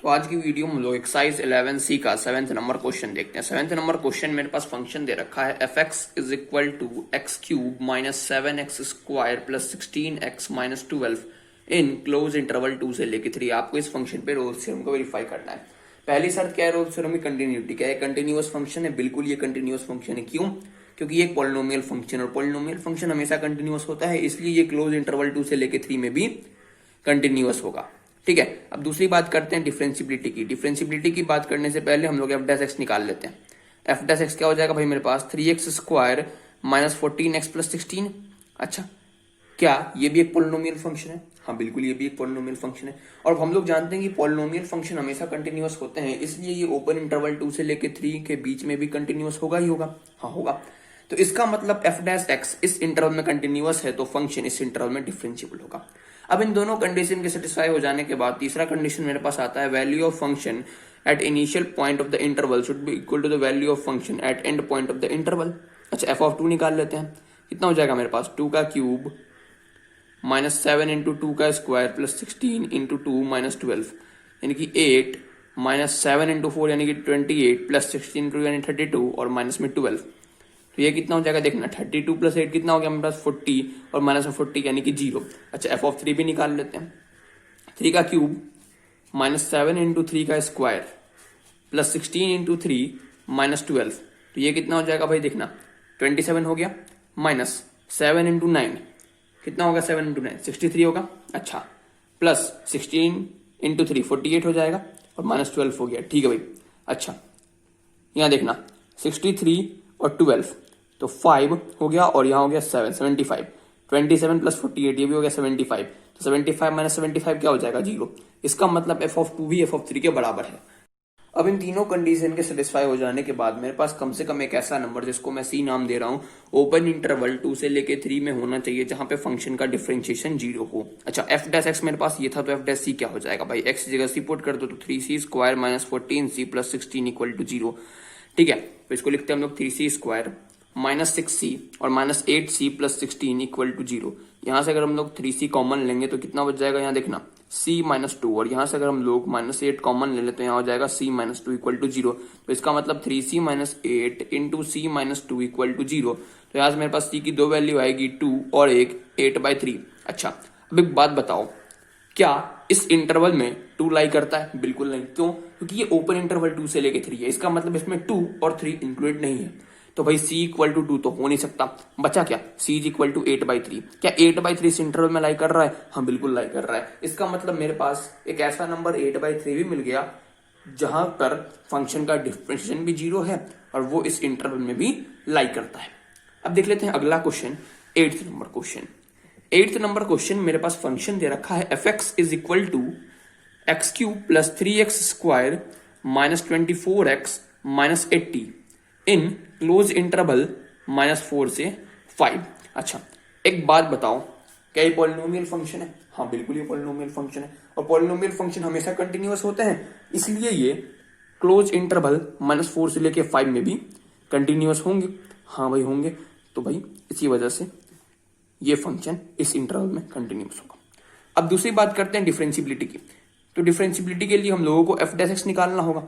तो आज की वीडियो में हम लोग एक्सरसाइज 11C का 7th नंबर क्वेश्चन देखते हैं। 7th नंबर क्वेश्चन मेरे पास फंक्शन दे रखा है fx is equal to x cube minus 7x square plus 16x minus 12 in close interval 2 से लेके 3। आपको इस फंक्शन पे रोल्स थ्योरम को वेरीफाई करना है। पहली शर्त क्या है रोल्स थ्योरम की? कंटिन्यूटी। क्या है? कंटिन्यूअस फंक्शन है। बिल्कुल ये कंटिन्यूअस फंक्शन है। क्यों? क्योंकि ये एक पॉलिनोमियल फंक्शन है और पॉलिनोमियल फंक्शन हमेशा कंटिन्यूअस होता है, इसलिए ये क्लोज इंटरवल 2 से लेके 3 में भी कंटिन्यूअस होगा। ठीक है, अब दूसरी बात करते हैं डिफरेंशियबिलिटी की। डिफरेंशियबिलिटी की बात करने से पहले हम लोग एफ डैश एक्स निकाल लेते हैं। एफ डैश एक्स क्या हो जाएगा भाई मेरे पास? 3x square minus 14x plus 16। अच्छा, क्या ये भी एक पॉलिनोमियल फंक्शन है? हाँ बिल्कुल, ये भी एक पॉलिनोमियल फंक्शन है। और हम लोग जानते हैं कि पॉलिनोमियल फंक्शन हमेशा कंटिन्यूअस होते हैं, इसलिए ये ओपन इंटरवल 2 से लेके 3 के बीच में भी कंटिन्यूअस होगा ही होगा। हाँ होगा। तो इसका मतलब एफ डैश एक्स इस इंटरवल में कंटिन्यूअस है, तो फंक्शन इस इंटरवल में डिफरेंशिएबल होगा। अब इन दोनों कंडीशन के सेटिस्फाई हो जाने के बाद तीसरा कंडीशन मेरे पास आता है, value of function at initial point of the interval should be equal to the value of function at end point of the interval. अच्छा, एफ ऑफ 2 निकाल लेते हैं। कितना हो जाएगा मेरे पास? 2 का क्यूब माइनस 7 इंटू 2 का स्क्वायर प्लस 16 इंटू 2 माइनस 12 यानी कि 8 माइनस 7 इंटू 4 यानी कि 28 प्लस 16 इंटू यानी 32 और माइनस में 12। तो ये कितना हो जाएगा देखना, 32 प्लस 8 कितना हो गया मेरे पास? 40 और माइनस में 40 यानी कि 0। अच्छा, एफ ऑफ 3 भी निकाल लेते हैं। 3 का क्यूब माइनस 7 इंटू 3 का स्क्वायर प्लस 16 इंटू 3 माइनस 12। तो ये कितना हो जाएगा भाई देखना, 27 हो गया माइनस 7 इंटू 9 कितना होगा? 7 इंटू 9 63 होगा। अच्छा, प्लस 16 इंटू 3 48 हो जाएगा और माइनस 12 हो गया। ठीक है भाई। अच्छा, यहाँ देखना 63 और 12 तो 5 हो गया और यहाँ हो गया 7 75। 27 प्लस 48 ये भी हो गया 75। तो 75 माइनस 75 क्या हो जाएगा? 0। इसका मतलब एफ ऑफ 2 भी एफ ऑफ 3 के बराबर है। अब इन तीनों कंडीशन के सेटिस्फाई हो जाने के बाद मेरे पास कम से कम एक ऐसा नंबर जिसको मैं सी नाम दे रहा हूँ, ओपन इंटरवल 2 से लेके 3 में होना चाहिए जहां पे फंक्शन का डिफरेंशिएशन 0 हो। अच्छा, एफ डैश एक्स मेरे पास ये था, तो एफ डैश सी क्या हो जाएगा भाई? एक्स जगह सी पुट कर दो तो 3c square minus 14c plus 16 equal to 0। ठीक है, तो इसको लिखते हैं हम लोग 3c स्क्वायर माइनस 6c और minus 8c plus 16 equal to 0। यहाँ से अगर हम लोग 3c कॉमन लेंगे तो कितना बच जाएगा? यहाँ देखना c माइनस 2 और यहाँ से अगर हम लोग माइनस 8 कॉमन ले लेते तो यहाँ हो जाएगा c माइनस 2 इक्वल टू 0। तो इसका मतलब 3c minus 8 into c minus 2 equal to 0। तो यहाँ से मेरे पास c की दो वैल्यू आएगी 2 और एक 8/3। अच्छा, अब एक बात बताओ, क्या इस इंटरवल में 2 लाई करता है? बिल्कुल नहीं। क्यों? क्योंकि ये ओपन इंटरवल 2 से लेके 3 है, इसका मतलब इसमें 2 और 3 इंक्लूडेड नहीं है। तो भाई c इक्वल टू 2 तो हो नहीं सकता। बचा क्या? c is equal to 8/3। क्या 8/3 इस इंटरवल में लाई कर रहा है? हाँ बिल्कुल लाई कर रहा है। इसका मतलब मेरे पास एक ऐसा नंबर 8/3 भी मिल गया जहां पर फंक्शन का डिफरेंशिएशन भी 0 है और वो इस इंटरवल में भी लाई करता है। अब देख लेते हैं अगला question, 8th number question. 8th number question मेरे पास फंक्शन दे रखा है fx is equal to x cube plus 3x square minus 24x minus 80 in close interval -4 से 5। अच्छा, एक बात बताओ, क्या ये पॉलिनोमियल फंक्शन है? हाँ बिल्कुल ये पॉलिनोमियल फंक्शन है और पॉलिनोमियल फंक्शन हमेशा कंटिन्यूअस होते हैं, इसलिए ये क्लोज इंटरवल -4 से लेके 5 में भी कंटिन्यूअस होंगे। हाँ भाई होंगे। तो भाई इसी वजह से ये फंक्शन इस इंटरवल में कंटिन्यूअस होगा। अब दूसरी बात करते हैं डिफरेंशियबिलिटी की। तो डिफरेंशियबिलिटी के लिए हम लोगों को एफ डैश एक्स निकालना होगा।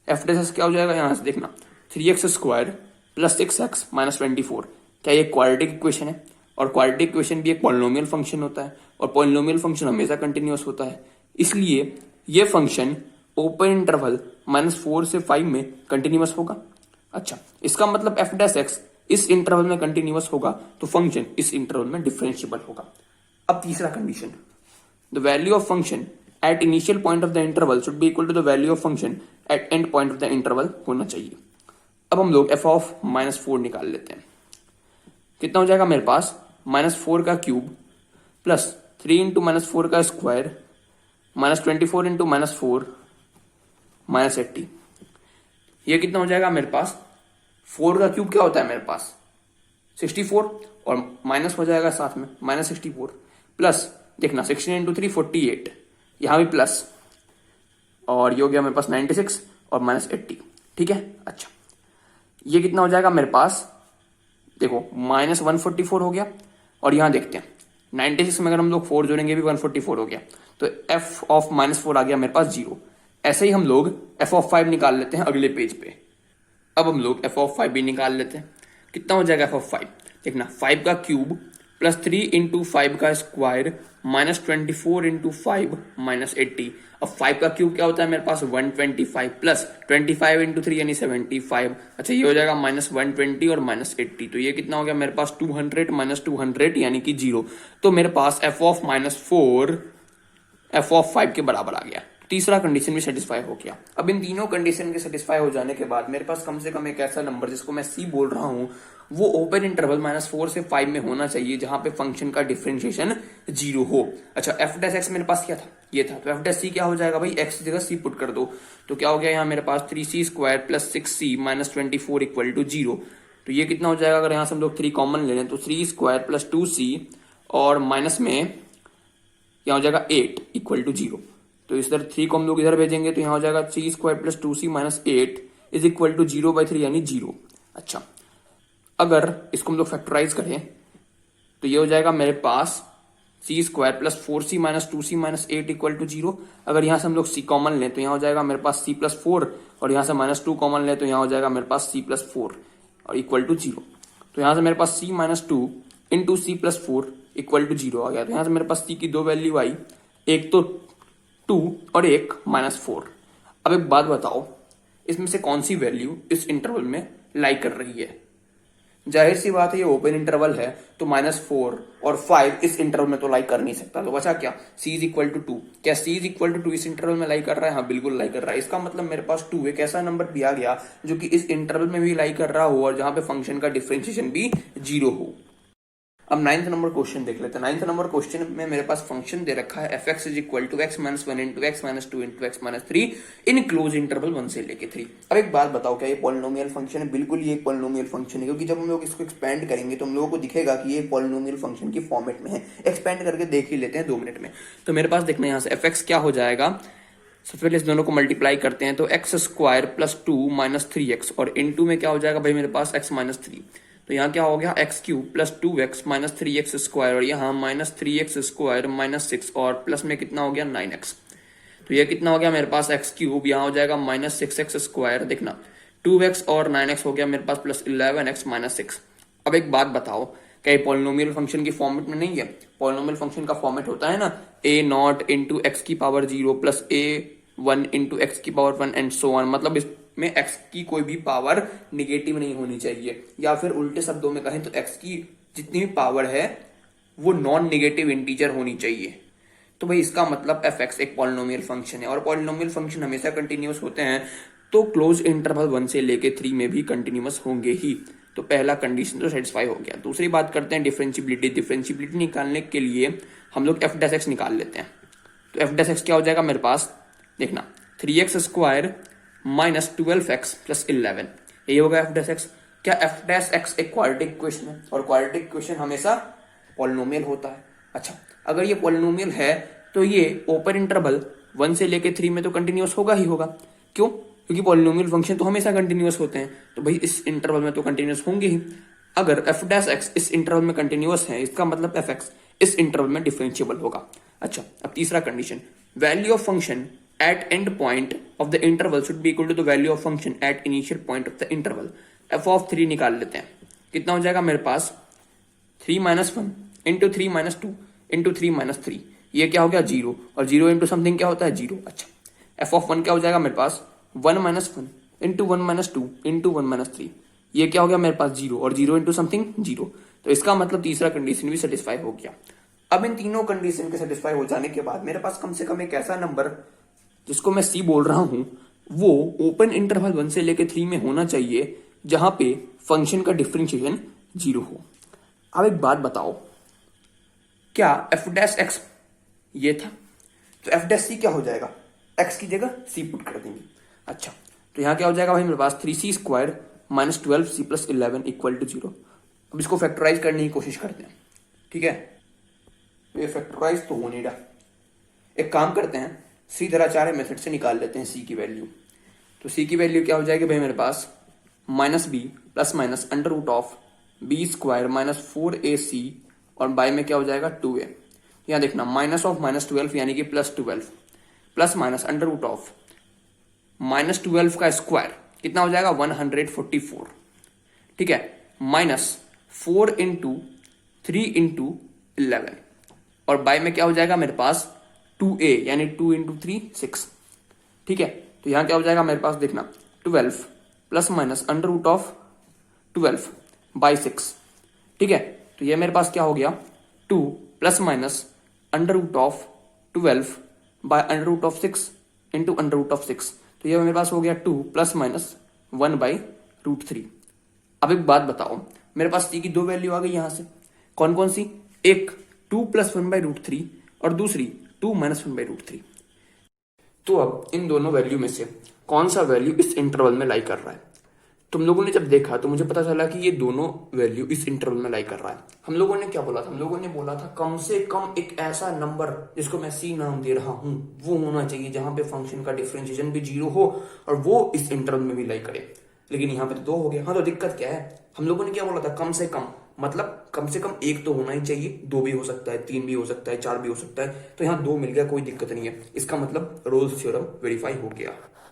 एफ डैश एक्स क्या हो जाएगा? यहां से देखना 3x square plus 6x minus 24। क्या ये क्वाड्रेटिक इक्वेशन है? और क्वाड्रेटिक इक्वेशन भी एक पॉलिनोमियल फंक्शन होता है और पॉलिनोमियल फंक्शन हमेशा कंटिन्यूअस होता है, इसलिए ये फंक्शन ओपन इंटरवल -4 से 5 में कंटिन्यूअस होगा। अच्छा, इसका मतलब एफ डैश एक्स इस इंटरवल में कंटिन्यूअस होगा तो फंक्शन इस इंटरवल में डिफरेंशिएबल होगा। अब तीसरा condition, the value of function at initial point of the interval should be equal to the value of function at end point of the interval होना चाहिए। अब हम लोग एफ ऑफ -4 निकाल लेते हैं। कितना हो जाएगा मेरे पास? -4 का क्यूब प्लस 3 इंटू -4 का स्क्वायर माइनस 24 इंटू -4 माइनस 80। ये कितना हो जाएगा मेरे पास? 4 का क्यूब क्या होता है मेरे पास? 64 और माइनस हो जाएगा साथ में -64 प्लस देखना 16 इंटू 3 48, यहां भी प्लस और ये हो गया मेरे पास 96 और -80। ठीक है। अच्छा, ये कितना हो जाएगा मेरे पास? देखो -144 हो गया और यहां देखते हैं 96 में अगर हम लोग 4 जोड़ेंगे भी 144 हो गया, तो f ऑफ -4 आ गया मेरे पास 0। ऐसे ही हम लोग एफ ऑफ 5 निकाल लेते हैं अगले पेज पे। अब हम लोग एफ ऑफ 5 भी निकाल लेते हैं। कितना हो जाएगा एफ ऑफ 5? देखना 5 का क्यूब प्लस 3 इंटू 5 का स्क्वायर माइनस 24 इंटू 5 माइनस 80। अब 5 का क्यूब क्या होता है मेरे पास 125 प्लस 25 इंटू 3 यानी 75। अच्छा ये हो जाएगा माइनस 120 और माइनस 80। तो ये कितना हो गया मेरे पास 200 माइनस 200 यानी कि 0। तो मेरे पास F of minus 4 F of 5 के बराबर आ गया। तीसरा कंडीशन भी सेटिस्फाई हो गया। अब इन तीनों कंडीशन के सेटिस्फाई हो जाने के बाद मेरे पास कम से कम एक ऐसा नंबर जिसको मैं सी बोल रहा हूं वो ओपन इंटरवल -4 से 5 में होना चाहिए जहां पे फंक्शन का डिफरेंशिएशन 0 हो। अच्छा एफ डैश एक्स मेरे पास क्या था? ये था। तो एफ डैश सी क्या हो जाएगा भाई? एक्स की जगह सी पुट कर दो। तो क्या हो गया यहाँ मेरे पास 3c square plus 6c minus 24 equal to 0। तो ये कितना हो जाएगा अगर यहाँ से हम लोग 3 कॉमन ले लें तो 3 स्क्वायर प्लस 2c और माइनस में यहाँ हो जाएगा 8 इक्वल टू 0। तो इस तरह 3 को हम लोग इधर भेजेंगे तो यहाँ हो जाएगा 3 square plus 2c minus 8 is equal to 0/3 यानी 0। अच्छा अगर इसको हम लोग फैक्टराइज करें तो ये हो जाएगा मेरे पास c square plus 4c minus 2c minus 8 equal to 0। अगर यहाँ से हम लोग c कॉमन लें तो यहाँ हो जाएगा मेरे पास c प्लस 4 और यहाँ से माइनस 2 कॉमन लें तो यहाँ हो जाएगा मेरे पास c प्लस 4 और इक्वल टू 0। तो यहाँ से मेरे पास c minus 2 into c plus 4 equal to 0 आ गया। तो यहाँ से मेरे पास c की दो वैल्यू आई, एक तो 2 और एक -4। अब एक बात बताओ इसमें से कौन सी वैल्यू इस इंटरवल में लाई कर रही है? जाहिर सी बात है ये ओपन इंटरवल है तो -4 और 5 इस इंटरवल में तो लाई कर नहीं सकता। तो बचा क्या? c is equal to 2। क्या c इज इक्वल टू 2 इस इंटरवल में लाई कर रहा है? हाँ बिल्कुल लाई कर रहा है। इसका मतलब मेरे पास 2 एक ऐसा नंबर दिया गया जो कि इस इंटरवल में भी लाई कर रहा हो और जहां पे फंक्शन का डिफरेंशिएशन भी 0 हो। अब 9th नंबर क्वेश्चन देख लेते हैं। 9th नंबर क्वेश्चन में मेरे पास फंक्शन दे रखा है F x is equal to x minus 1 into x minus 2 into x minus 3 in close interval 1 से लेके 3। अब एक बात बताओ क्या ये पॉलिनोमियल फंक्शन है? बिल्कुल ये एक पॉलिनोमियल फंक्शन है क्योंकि जब हम लोग इसको एक्सपेंड करेंगे तो हम लोगों को दिखेगा कि ये पॉलिनोमियल फंक्शन की फॉर्मेट में है। एक्सपेंड करके देख ही लेते हैं 2 मिनट में। तो मेरे पास देखना यहाँ से एफ एक्स क्या हो जाएगा। सबसे पहले इस दोनों को मल्टीप्लाई करते हैं तो x square plus 2 minus 3x और इनटू में क्या हो जाएगा भाई मेरे पास x माइनस 3। तो यहाँ क्या हो गया x cube plus 2x minus 3x square और यहाँ माइनस 3x स्क्वायर माइनस 6 और प्लस में कितना हो गया 9x। तो ये कितना हो गया मेरे पास एक्स क्यूब, यहाँ हो जाएगा माइनस 6x स्क्वायर। देखना 2x और 9x हो गया मेरे पास प्लस 11x माइनस 6। अब एक बात बताओ क्या ये पॉलिनोमियल फंक्शन की फॉर्मेट में नहीं है? पॉलिनोमियल फंक्शन का फॉर्मेट होता है ना a0 इंटू एक्स की power 0 plus a1 into x की पावर 1 एंड सो ऑन। मतलब में x की कोई भी पावर निगेटिव नहीं होनी चाहिए, या फिर उल्टे शब्दों में कहें तो x की जितनी भी पावर है वो नॉन निगेटिव इंटीजर होनी चाहिए। तो भाई इसका मतलब fx एक पॉलिनोमियल फंक्शन है और पॉलिनोमियल फंक्शन हमेशा कंटिन्यूअस होते हैं तो क्लोज इंटरवल 1 से लेके 3 में भी कंटिन्यूअस होंगे ही। तो पहला कंडीशन तो सेटिस्फाई हो गया। दूसरी बात करते हैं डिफरेंशिएबिलिटी। डिफरेंशिएबिलिटी निकालने के लिए हम लोग एफ डैश एक्स निकाल लेते हैं। तो एफ डैश एक्स क्या हो जाएगा मेरे पास? देखना 3x square minus 12x plus 11 यही होगा एफ डैश एक्स। क्या एफ डैश एक्स एक क्वाड्रेटिक इक्वेशन है और क्वाड्रेटिक इक्वेशन हमेशा पॉलिनोमियल होता है। अच्छा अगर ये पॉलिनोमियल है तो ये ओपन इंटरवल 1 से लेके 3 में तो कंटिन्यूअस होगा ही होगा। क्यों? क्योंकि पॉलिनोमियल फंक्शन तो हमेशा कंटिन्यूअस होते हैं तो भाई इस इंटरवल में तो कंटिन्यूअस होंगे ही। अगर एफ डैश एक्स इस इंटरवल में कंटिन्यूअस है इसका मतलब एफ एक्स इस इंटरवल में डिफरेंशिएबल होगा। अच्छा अब तीसरा condition, value of function at end point of the interval should be equal to the value of function at initial point of the interval। f of 3 निकाल लेते हैं। कितना हो जाएगा मेरे पास 3 minus 1 into 3 minus 2 into 3 minus 3। ये क्या हो गया 0 और 0 इंटू समथिंग क्या होता है 0। अच्छा f of 1 क्या हो जाएगा मेरे पास 1 minus 1 into 1 minus 2 into 1 minus 3। ये क्या हो गया मेरे पास 0 और 0 इंटू समथिंग 0। तो इसका मतलब तीसरा कंडीशन भी सेटिस्फाई हो गया। अब इन तीनों कंडीशन के सेटिस्फाई हो जाने के बाद मेरे पास कम से कम एक ऐसा नंबर जिसको मैं सी बोल रहा हूं वो ओपन इंटरवल 1 से लेकर 3 में होना चाहिए जहां पे फंक्शन का डिफरेंशिएशन 0 हो। अब एक बात बताओ क्या एफ डैश एक्स ये था तो एफ डैश सी क्या हो जाएगा? एक्स की जगह सी पुट कर देंगे। अच्छा तो यहां क्या हो जाएगा भाई मेरे पास 3c square minus 12c plus 11 equal to 0। अब इसको फैक्टराइज करने की कोशिश करते हैं। ठीक है तो ये फैक्टराइज तो हो नहीं रहा। एक काम करते हैं सीधा आचार्य मेथड से निकाल लेते हैं सी की वैल्यू। तो सी की वैल्यू क्या हो जाएगी भाई मेरे पास minus B plus minus under root of B square minus 4ac और बाय में क्या हो जाएगा 2a। यहाँ देखना माइनस ऑफ माइनस 12 यानी कि plus 12 plus minus under root of minus 12 का स्क्वायर कितना हो जाएगा 144, ठीक है, माइनस 4 इंटू 3 इंटू 11 और बाय में क्या हो जाएगा मेरे पास 2a यानी 2 इंटू 3 6, ठीक है। तो यहां क्या हो जाएगा मेरे पास देखना 12 plus minus under root of 12 by 6, ठीक है। तो ये मेरे पास क्या हो गया 2 plus minus under root of 12 by under root of 6 into under root of 6। तो ये मेरे पास हो गया 2 प्लस माइनस 1 बाई रूट 3। अब एक बात बताओ, मेरे पास सी की दो वैल्यू आ गई यहां से, कौन कौन सी, एक 2 प्लस 1 बाई रूट 3 और दूसरी 2 माइनस 1 बाई रूट 3। तो अब इन दोनों वैल्यू में से कौन सा वैल्यू इस इंटरवल में लाई कर रहा है। तुम लोगों ने जब देखा तो मुझे पता चला कि ये दोनों वैल्यू इस इंटरवल में लाई कर रहा है। हम लोगों ने क्या बोला था, हम लोगों ने बोला था कम से कम एक ऐसा नंबर जिसको मैं सी नाम दे रहा हूं वो होना चाहिए जहां पे फंक्शन का डिफरेंशिएशन भी 0 हो और वो इस इंटरवल में भी लाई करे। लेकिन यहाँ पे तो 2 हो गया। हाँ तो दिक्कत क्या है, हम लोगों ने क्या बोला था कम से कम, मतलब कम से कम एक तो होना ही चाहिए, 2 भी हो सकता है, 3 भी हो सकता है, 4 भी हो सकता है। तो यहाँ 2 मिल गया, कोई दिक्कत नहीं है। इसका मतलब रोल्स थ्योरम वेरीफाई हो गया।